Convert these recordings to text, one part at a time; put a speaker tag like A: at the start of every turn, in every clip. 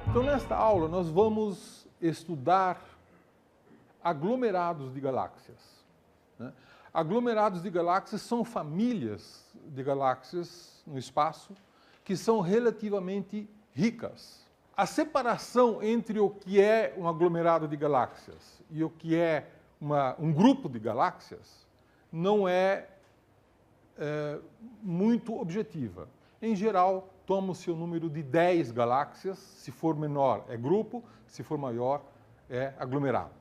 A: Então, nesta aula, nós vamos estudar aglomerados de galáxias, né? Aglomerados de galáxias são famílias de galáxias no espaço que são relativamente ricas. A separação entre o que é um aglomerado de galáxias e o que é um grupo de galáxias não é muito objetiva. Em geral, toma-se o número de 10 galáxias, se for menor é grupo, se for maior é aglomerado.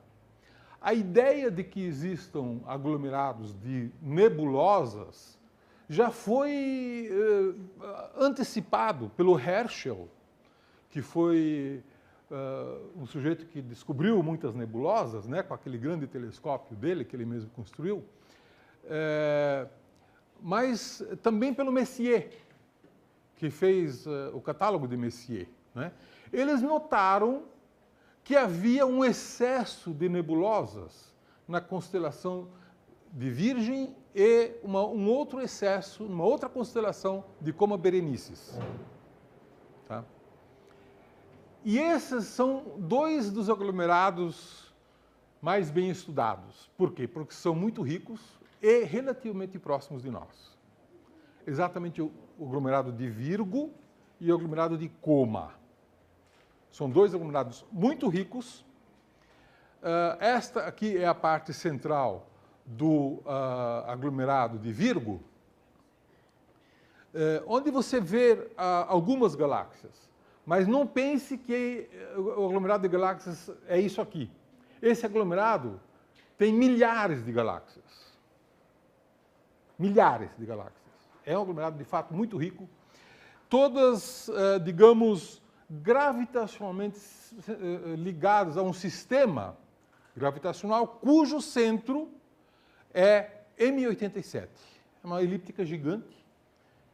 A: A ideia de que existam aglomerados de nebulosas já foi antecipado pelo Herschel, que foi um sujeito que descobriu muitas nebulosas, né, com aquele grande telescópio dele, que ele mesmo construiu, mas também pelo Messier, que fez o catálogo de Messier, né? Eles notaram que havia um excesso de nebulosas na constelação de Virgem e um outro excesso, numa outra constelação de Coma Berenices. Tá? E esses são dois dos aglomerados mais bem estudados. Por quê? Porque são muito ricos e relativamente próximos de nós. Exatamente o aglomerado de Virgo e o aglomerado de Coma. São dois aglomerados muito ricos. Esta aqui é a parte central do aglomerado de Virgo, onde você vê algumas galáxias. Mas não pense que o aglomerado de galáxias é isso aqui. Esse aglomerado tem milhares de galáxias. Milhares de galáxias. É um aglomerado, de fato, muito rico. Todas, digamos, gravitacionalmente ligadas a um sistema gravitacional cujo centro é M87. É uma elíptica gigante,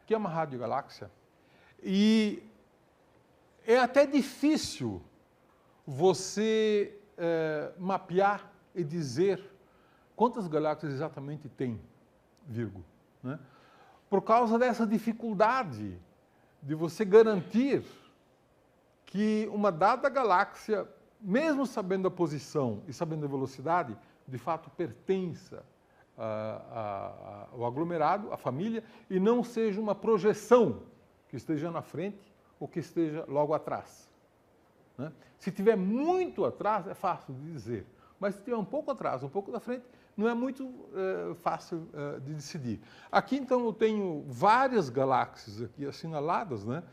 A: que é uma radiogaláxia. E é até difícil você mapear e dizer quantas galáxias exatamente tem Virgo, né? Por causa dessa dificuldade de você garantir que uma dada galáxia, mesmo sabendo a posição e sabendo a velocidade, de fato pertença ao aglomerado, à família, e não seja uma projeção que esteja na frente ou que esteja logo atrás, né? Se tiver muito atrás, é fácil de dizer. Mas se tiver um pouco atrás, um pouco da frente, não é muito fácil de decidir. Aqui, então, eu tenho várias galáxias aqui assinaladas, né,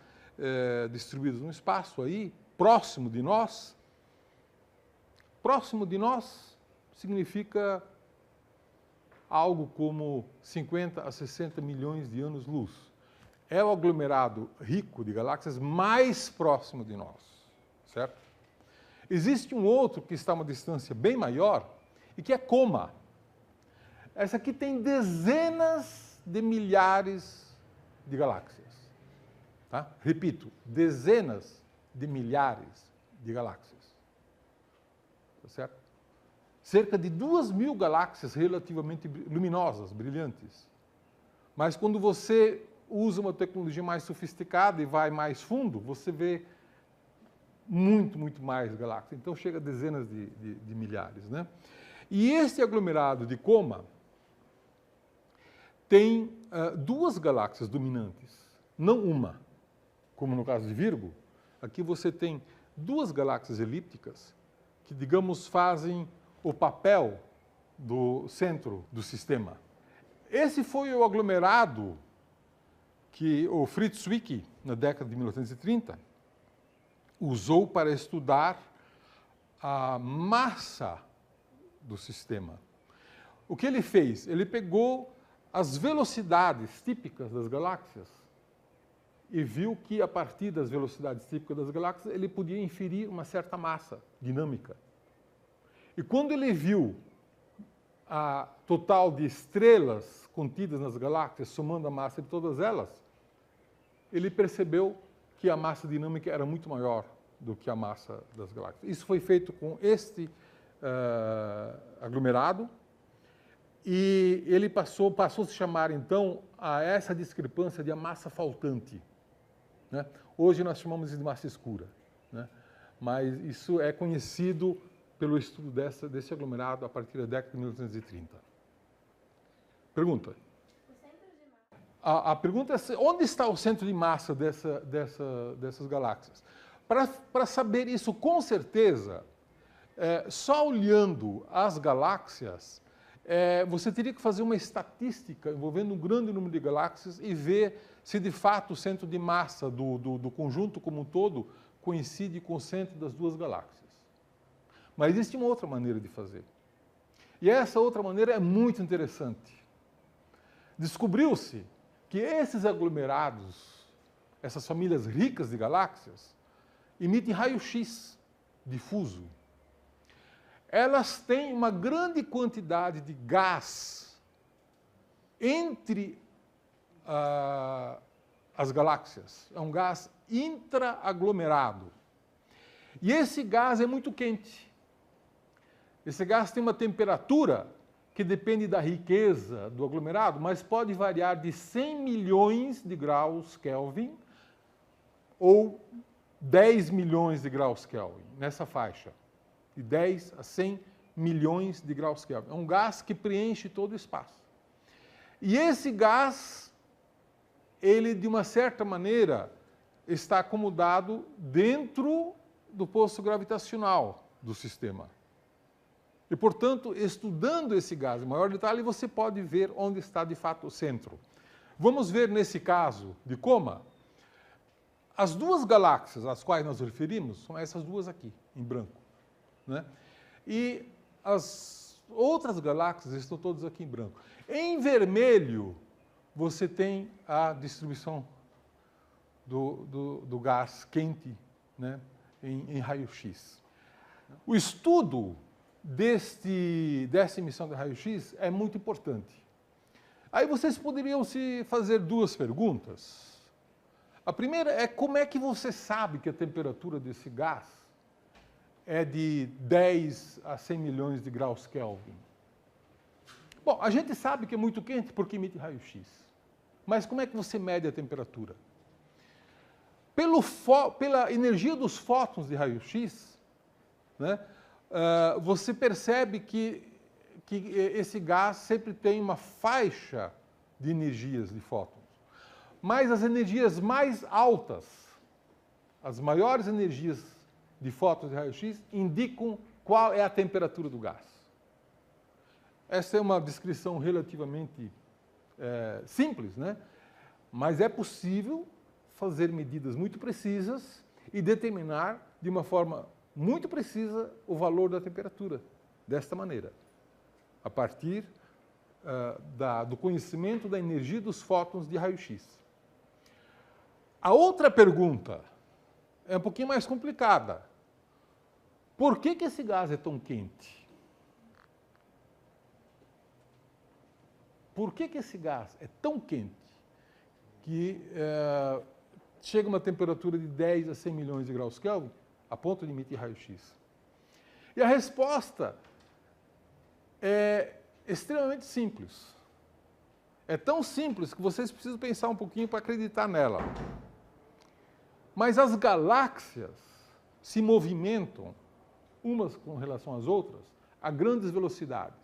A: distribuídas no espaço aí, próximo de nós. Próximo de nós significa algo como 50 a 60 milhões de anos-luz. É o aglomerado rico de galáxias mais próximo de nós, certo? Existe um outro que está a uma distância bem maior e que é Coma. Essa aqui tem dezenas de milhares de galáxias. Tá? Repito, dezenas de milhares de galáxias. Tá certo? Cerca de 2.000 galáxias relativamente luminosas, brilhantes. Mas quando você usa uma tecnologia mais sofisticada e vai mais fundo, você vê muito, muito mais galáxias. Então chega a dezenas de milhares, né? E esse aglomerado de Coma tem duas galáxias dominantes, não uma, como no caso de Virgo. Aqui você tem duas galáxias elípticas que, digamos, fazem o papel do centro do sistema. Esse foi o aglomerado que o Fritz Zwicky, na década de 1930, usou para estudar a massa do sistema. O que ele fez? Ele pegou as velocidades típicas das galáxias e viu que, a partir das velocidades típicas das galáxias, ele podia inferir uma certa massa dinâmica. E quando ele viu a total de estrelas contidas nas galáxias, somando a massa de todas elas, ele percebeu que a massa dinâmica era muito maior do que a massa das galáxias. Isso foi feito com este aglomerado, e ele passou a se chamar, então, a essa discrepância de a massa faltante, né? Hoje nós chamamos de massa escura, né? mas isso é conhecido pelo estudo desse aglomerado a partir da década de 1930. Pergunta. A pergunta é onde está o centro de massa dessas galáxias? Para saber isso com certeza, só olhando as galáxias, você teria que fazer uma estatística envolvendo um grande número de galáxias e ver se de fato o centro de massa do conjunto como um todo coincide com o centro das duas galáxias. Mas existe uma outra maneira de fazer. E essa outra maneira é muito interessante. Descobriu-se que esses aglomerados, essas famílias ricas de galáxias, emitem raio-x difuso. Elas têm uma grande quantidade de gás entre as galáxias. É um gás intraaglomerado. E esse gás é muito quente. Esse gás tem uma temperatura que depende da riqueza do aglomerado, mas pode variar de 100 milhões de graus Kelvin ou 10 milhões de graus Kelvin, nessa faixa. De 10 a 100 milhões de graus Kelvin. É um gás que preenche todo o espaço. E esse gás, ele, de uma certa maneira, está acomodado dentro do poço gravitacional do sistema. E, portanto, estudando esse gás em maior detalhe, você pode ver onde está, de fato, o centro. Vamos ver, nesse caso de Coma, as duas galáxias às quais nós referimos são essas duas aqui, em branco. Né? E as outras galáxias estão todas aqui em branco. Em vermelho, você tem a distribuição do gás quente, né, em raio-x. O estudo dessa emissão de raio-x é muito importante. Aí vocês poderiam se fazer duas perguntas. A primeira é como é que você sabe que a temperatura desse gás é de 10 a 100 milhões de graus Kelvin? Bom, a gente sabe que é muito quente porque emite raio-x. Mas como é que você mede a temperatura? Pela energia dos fótons de raio-x, né, você percebe que esse gás sempre tem uma faixa de energias de fótons. Mas as energias mais altas, as maiores energias de fótons de raio-x, indicam qual é a temperatura do gás. Essa é uma descrição relativamente simples, né? Mas é possível fazer medidas muito precisas e determinar de uma forma muito precisa o valor da temperatura, desta maneira, a partir do conhecimento da energia dos fótons de raio-x. A outra pergunta é um pouquinho mais complicada. Por que esse gás é tão quente? Por que esse gás é tão quente que chega a uma temperatura de 10 a 100 milhões de graus Kelvin, a ponto de emitir raio-x? E a resposta é extremamente simples. É tão simples que vocês precisam pensar um pouquinho para acreditar nela. Mas as galáxias se movimentam, umas com relação às outras, a grandes velocidades.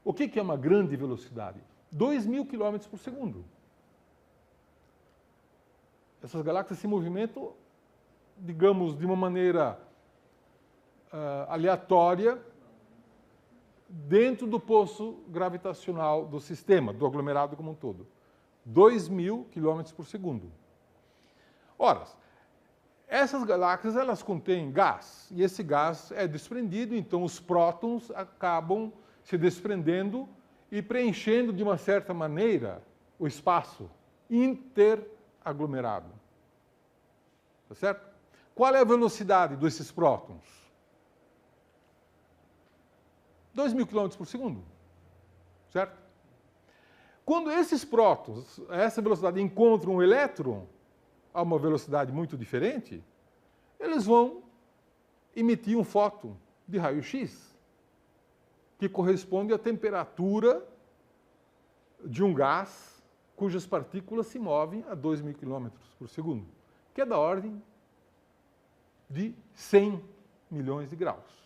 A: O que é uma grande velocidade? 2.000 km por segundo. Essas galáxias se movimentam, digamos, de uma maneira aleatória, dentro do poço gravitacional do sistema, do aglomerado como um todo. 2.000 km por segundo. Ora, essas galáxias, elas contêm gás, e esse gás é desprendido, então os prótons acabam se desprendendo e preenchendo, de uma certa maneira, o espaço interaglomerado. Tá certo? Qual é a velocidade desses prótons? 2.000 km por segundo. Certo? Quando esses prótons, a essa velocidade, encontram um elétron, a uma velocidade muito diferente, eles vão emitir um fóton de raio-x, que corresponde à temperatura de um gás cujas partículas se movem a 2.000 km por segundo, que é da ordem de 100 milhões de graus.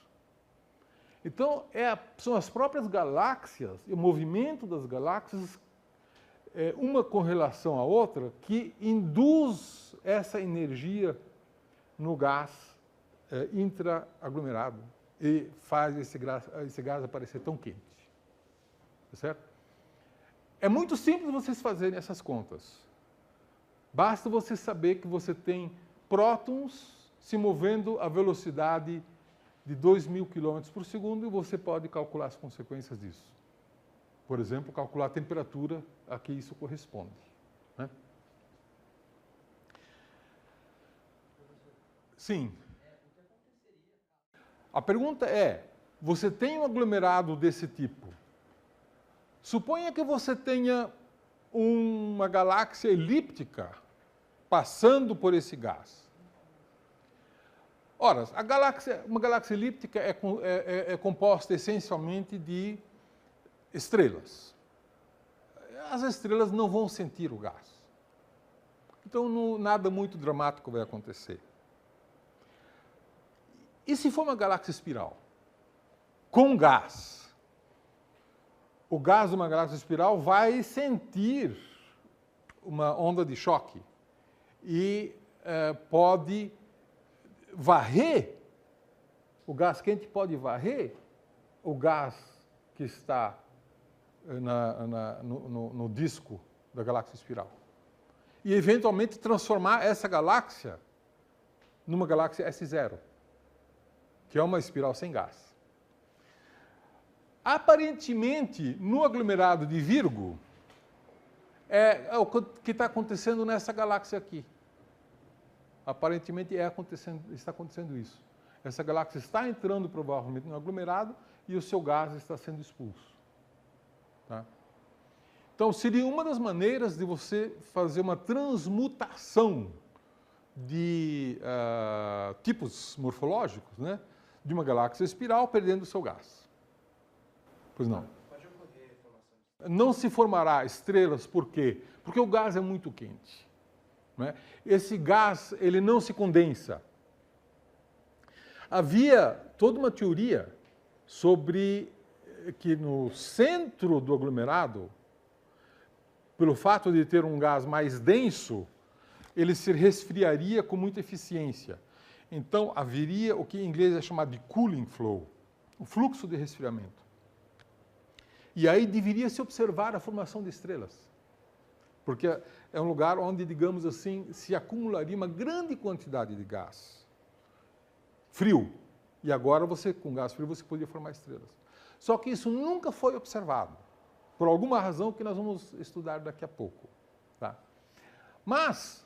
A: Então, são as próprias galáxias, e o movimento das galáxias, uma com relação à outra, que induz essa energia no gás intraaglomerado e faz esse gás aparecer tão quente. Tá certo? É muito simples vocês fazerem essas contas. Basta você saber que você tem prótons se movendo a velocidade de 2.000 km por segundo e você pode calcular as consequências disso. Por exemplo, calcular a temperatura a que isso corresponde. Né? Sim. A pergunta é, você tem um aglomerado desse tipo? Suponha que você tenha uma galáxia elíptica passando por esse gás. Ora, uma galáxia elíptica é composta essencialmente de estrelas. As estrelas não vão sentir o gás. Então, nada muito dramático vai acontecer. E se for uma galáxia espiral? Com gás? O gás de uma galáxia espiral vai sentir uma onda de choque e pode varrer, o gás quente pode varrer o gás que está no disco da galáxia espiral. E, eventualmente, transformar essa galáxia numa galáxia S0, que é uma espiral sem gás. Aparentemente, no aglomerado de Virgo, é o que está acontecendo nessa galáxia aqui. Aparentemente está acontecendo isso. Essa galáxia está entrando provavelmente no aglomerado e o seu gás está sendo expulso. Tá? Então, seria uma das maneiras de você fazer uma transmutação de tipos morfológicos, né, de uma galáxia espiral perdendo o seu gás. Pois não.
B: Pode ocorrer formação.
A: Não se formará estrelas, por quê? Porque o gás é muito quente. Né? Esse gás, ele não se condensa. Havia toda uma teoria sobre que no centro do aglomerado, pelo fato de ter um gás mais denso, ele se resfriaria com muita eficiência. Então, haveria o que em inglês é chamado de cooling flow, o fluxo de resfriamento. E aí deveria se observar a formação de estrelas. Porque é um lugar onde, digamos assim, se acumularia uma grande quantidade de gás frio. E agora, com gás frio, você poderia formar estrelas. Só que isso nunca foi observado, por alguma razão que nós vamos estudar daqui a pouco. Tá? Mas,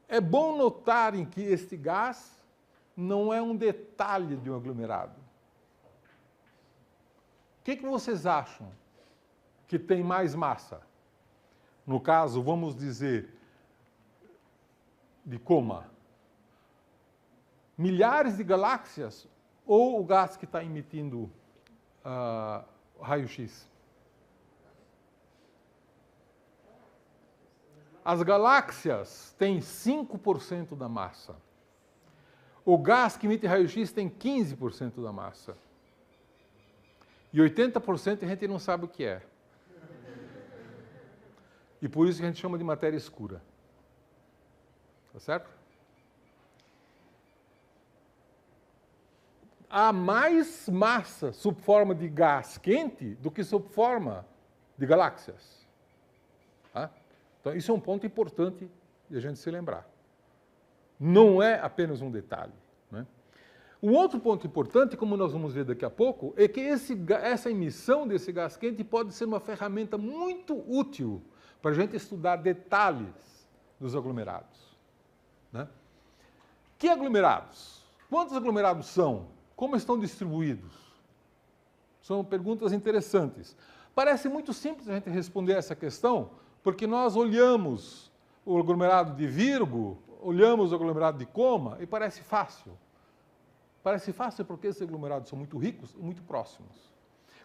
A: é bom notarem que este gás não é um detalhe de um aglomerado. O que vocês acham que tem mais massa? No caso, vamos dizer, de coma. Milhares de galáxias ou o gás que está emitindo raio-x? As galáxias têm 5% da massa. O gás que emite raio-x tem 15% da massa. E 80% a gente não sabe o que é. E por isso que a gente chama de matéria escura. Tá certo? Há mais massa sob forma de gás quente do que sob forma de galáxias. Tá? Então, isso é um ponto importante de a gente se lembrar. Não é apenas um detalhe. Né? Um outro ponto importante, como nós vamos ver daqui a pouco, é que essa emissão desse gás quente pode ser uma ferramenta muito útil para a gente estudar detalhes dos aglomerados. Né? Que aglomerados? Quantos aglomerados são? Como estão distribuídos? São perguntas interessantes. Parece muito simples a gente responder essa questão, porque nós olhamos o aglomerado de Virgo, olhamos o aglomerado de Coma e parece fácil. Parece fácil porque esses aglomerados são muito ricos e muito próximos.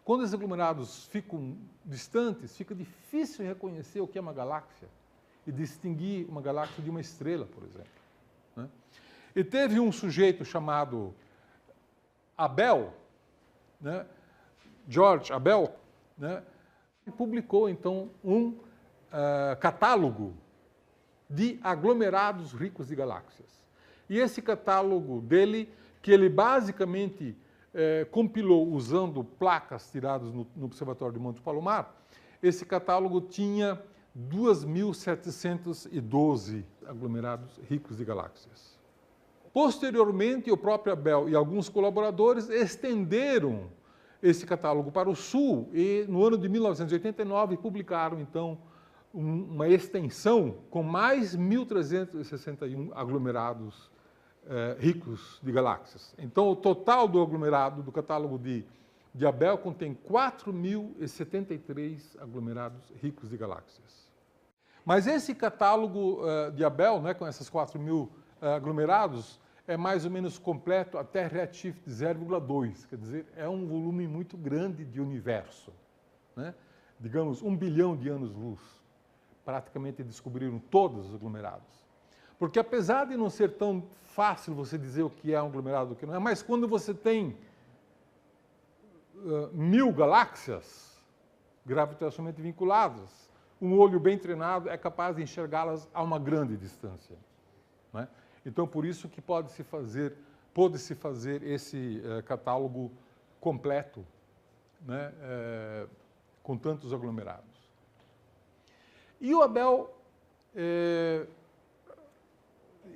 A: Quando esses aglomerados ficam distantes, fica difícil reconhecer o que é uma galáxia e distinguir uma galáxia de uma estrela, por exemplo. Né? E teve um sujeito chamado Abel, né, George Abel, né, que publicou, então, um catálogo de aglomerados ricos de galáxias. E esse catálogo dele, que ele basicamente compilou usando placas tiradas no Observatório de Monte Palomar, esse catálogo tinha 2.712 aglomerados ricos de galáxias. Posteriormente, o próprio Abel e alguns colaboradores estenderam esse catálogo para o sul e, no ano de 1989, publicaram, então, uma extensão com mais 1.361 aglomerados ricos de galáxias. Então, o total do aglomerado do catálogo de Abel contém 4.073 aglomerados ricos de galáxias. Mas esse catálogo de Abel, né, com essas 4.000 aglomerados, é mais ou menos completo até redshift 0,2, quer dizer, é um volume muito grande de universo, né? Digamos, 1 bilhão de anos-luz. Praticamente descobriram todos os aglomerados. Porque apesar de não ser tão fácil você dizer o que é um aglomerado e o que não é, mas quando você tem 1.000 galáxias gravitacionalmente vinculadas, um olho bem treinado é capaz de enxergá-las a uma grande distância, né? Então, por isso que pôde-se fazer esse catálogo completo, né, com tantos aglomerados. E o Abel,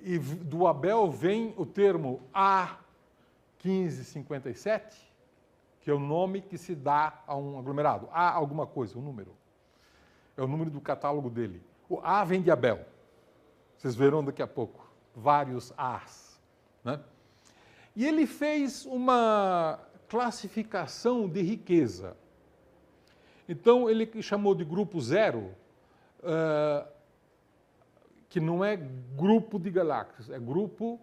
A: e do Abel vem o termo A1557, que é o nome que se dá a um aglomerado. A alguma coisa, um número. É o número do catálogo dele. O A vem de Abel. Vocês verão daqui a pouco vários As, né? E ele fez uma classificação de riqueza. Então, ele chamou de grupo zero, que não é grupo de galáxias, é grupo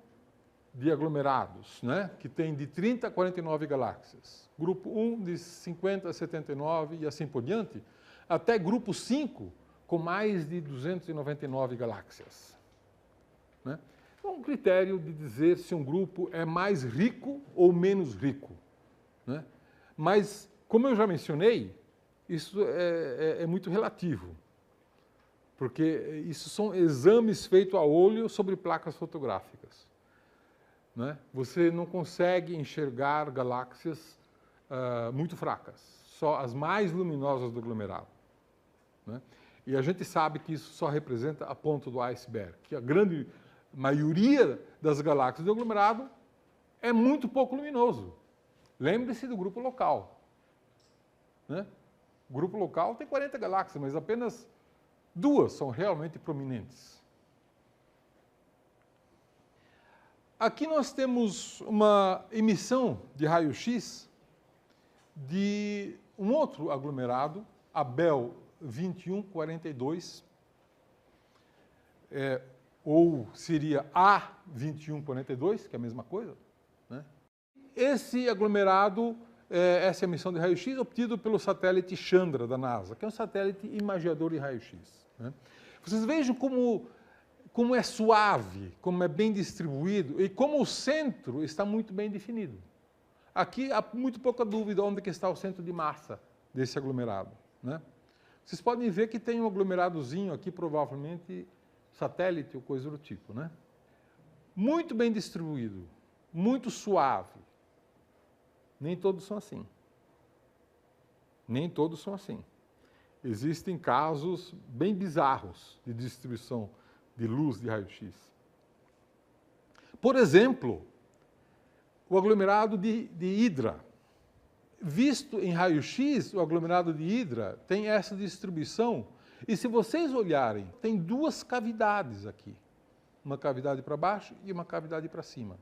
A: de aglomerados, né, que tem de 30 a 49 galáxias. Grupo 1 de 50 a 79 e assim por diante, até grupo 5 com mais de 299 galáxias, né? É um critério de dizer se um grupo é mais rico ou menos rico, né? Mas, como eu já mencionei, isso é muito relativo, porque isso são exames feitos a olho sobre placas fotográficas, né? Você não consegue enxergar galáxias muito fracas, só as mais luminosas do aglomerado, né? E a gente sabe que isso só representa a ponta do iceberg, que a grande maioria das galáxias do aglomerado é muito pouco luminoso. Lembre-se do grupo local, né? O grupo local tem 40 galáxias, mas apenas 2 são realmente prominentes. Aqui nós temos uma emissão de raio-x de um outro aglomerado, Abel 2142, ou seria A2142, que é a mesma coisa, né? Esse aglomerado, essa emissão de raio-x obtido pelo satélite Chandra da NASA, que é um satélite imagiador de raio-x, né? Vocês vejam como é suave, como é bem distribuído e como o centro está muito bem definido. Aqui há muito pouca dúvida onde que está o centro de massa desse aglomerado, né? Vocês podem ver que tem um aglomeradozinho aqui, provavelmente satélite ou coisa do tipo, né? Muito bem distribuído, muito suave. Nem todos são assim. Nem todos são assim. Existem casos bem bizarros de distribuição de luz de raio-x. Por exemplo, o aglomerado de Hidra. Visto em raio-x, o aglomerado de Hidra tem essa distribuição. E se vocês olharem, tem 2 cavidades aqui. Uma cavidade para baixo e uma cavidade para cima.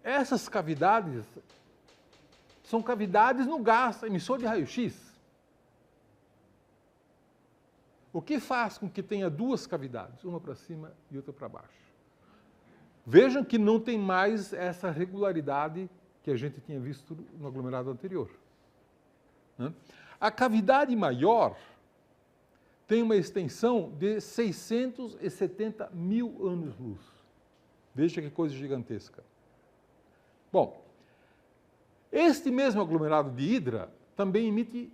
A: Essas cavidades são cavidades no gás emissor de raio-x. O que faz com que tenha 2 cavidades, uma para cima e outra para baixo? Vejam que não tem mais essa regularidade que a gente tinha visto no aglomerado anterior, né? A cavidade maior tem uma extensão de 670 mil anos-luz. Veja que coisa gigantesca. Bom, este mesmo aglomerado de Hidra também emite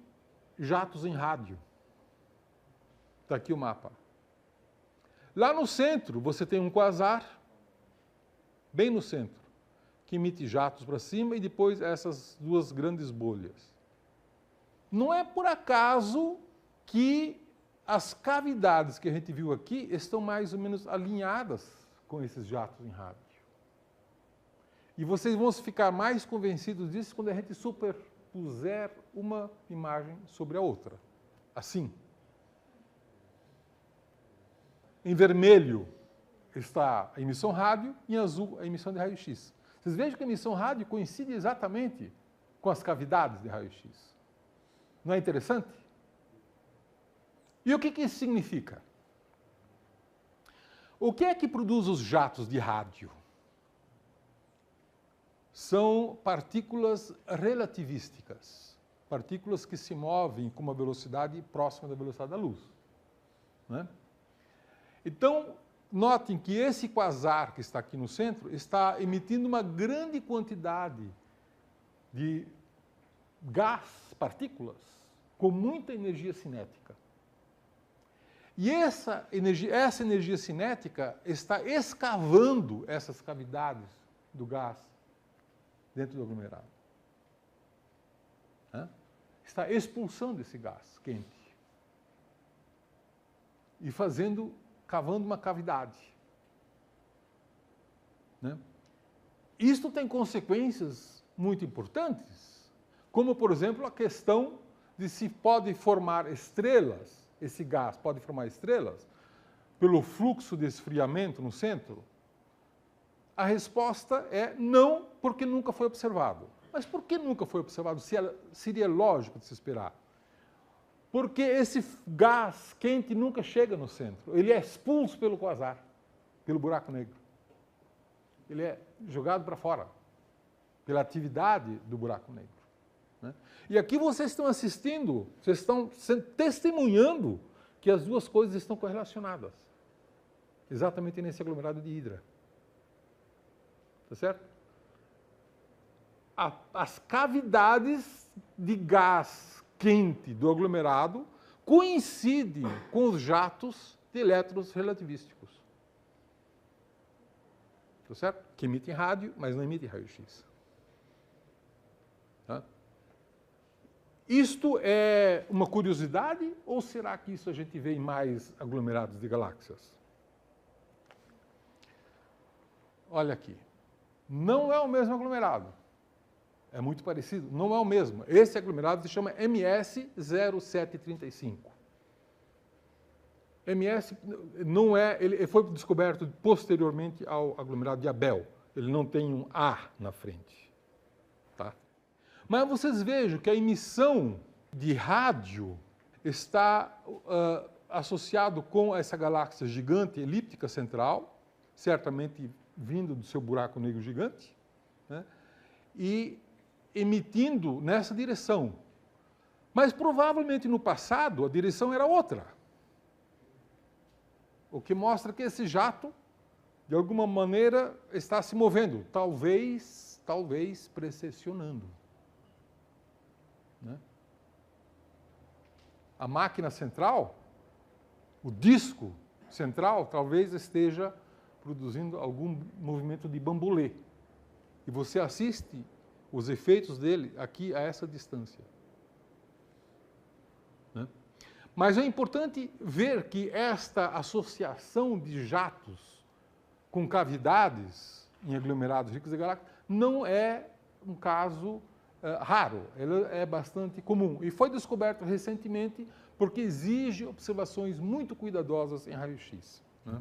A: jatos em rádio. Está aqui o mapa. Lá no centro, você tem um quasar, bem no centro, que emite jatos para cima e depois essas duas grandes bolhas. Não é por acaso que as cavidades que a gente viu aqui estão mais ou menos alinhadas com esses jatos em rádio. E vocês vão ficar mais convencidos disso quando a gente superpuser uma imagem sobre a outra. Assim. Em vermelho está a emissão rádio, em azul a emissão de raio-x. Vocês vejam que a emissão rádio coincide exatamente com as cavidades de raio-x. Não é interessante? E o que isso significa? O que é que produz os jatos de rádio? São partículas relativísticas, partículas que se movem com uma velocidade próxima da velocidade da luz. Né? Então, notem que esse quasar que está aqui no centro está emitindo uma grande quantidade de gás, partículas, com muita energia cinética. E essa energia cinética está escavando essas cavidades do gás dentro do aglomerado. Está expulsando esse gás quente e cavando uma cavidade. Isto tem consequências muito importantes, como, por exemplo, a questão de se pode formar estrelas, esse gás pode formar estrelas, pelo fluxo de esfriamento no centro. A resposta é não, porque nunca foi observado. Mas por que nunca foi observado? Seria lógico de se esperar. Porque esse gás quente nunca chega no centro. Ele é expulso pelo quasar, pelo buraco negro. Ele é jogado para fora, pela atividade do buraco negro. Né? E aqui vocês estão assistindo, vocês estão testemunhando que as duas coisas estão correlacionadas. Exatamente nesse aglomerado de Hidra. Tá certo? As cavidades de gás quente do aglomerado coincidem com os jatos de elétrons relativísticos. Tá certo? Que emitem rádio, mas não emitem raio-x. Tá? Isto é uma curiosidade ou será que isso a gente vê em mais aglomerados de galáxias? Olha aqui. Não é o mesmo aglomerado. É muito parecido. Não é o mesmo. Esse aglomerado se chama MS0735. MS não é, ele foi descoberto posteriormente ao aglomerado de Abel. Ele não tem um A na frente. Tá? Mas vocês vejam que a emissão de rádio está associado com essa galáxia gigante elíptica central, certamente vindo do seu buraco negro gigante, né? E emitindo nessa direção. Mas provavelmente no passado a direção era outra. O que mostra que esse jato, de alguma maneira, está se movendo, talvez precessionando. Né? A máquina central, o disco central, talvez esteja produzindo algum movimento de bambolê. E você assiste os efeitos dele aqui a essa distância. Né? Mas é importante ver que esta associação de jatos com cavidades em aglomerados ricos de galáxias não é um caso raro, ele é bastante comum. E foi descoberto recentemente porque exige observações muito cuidadosas em raio-x. Né?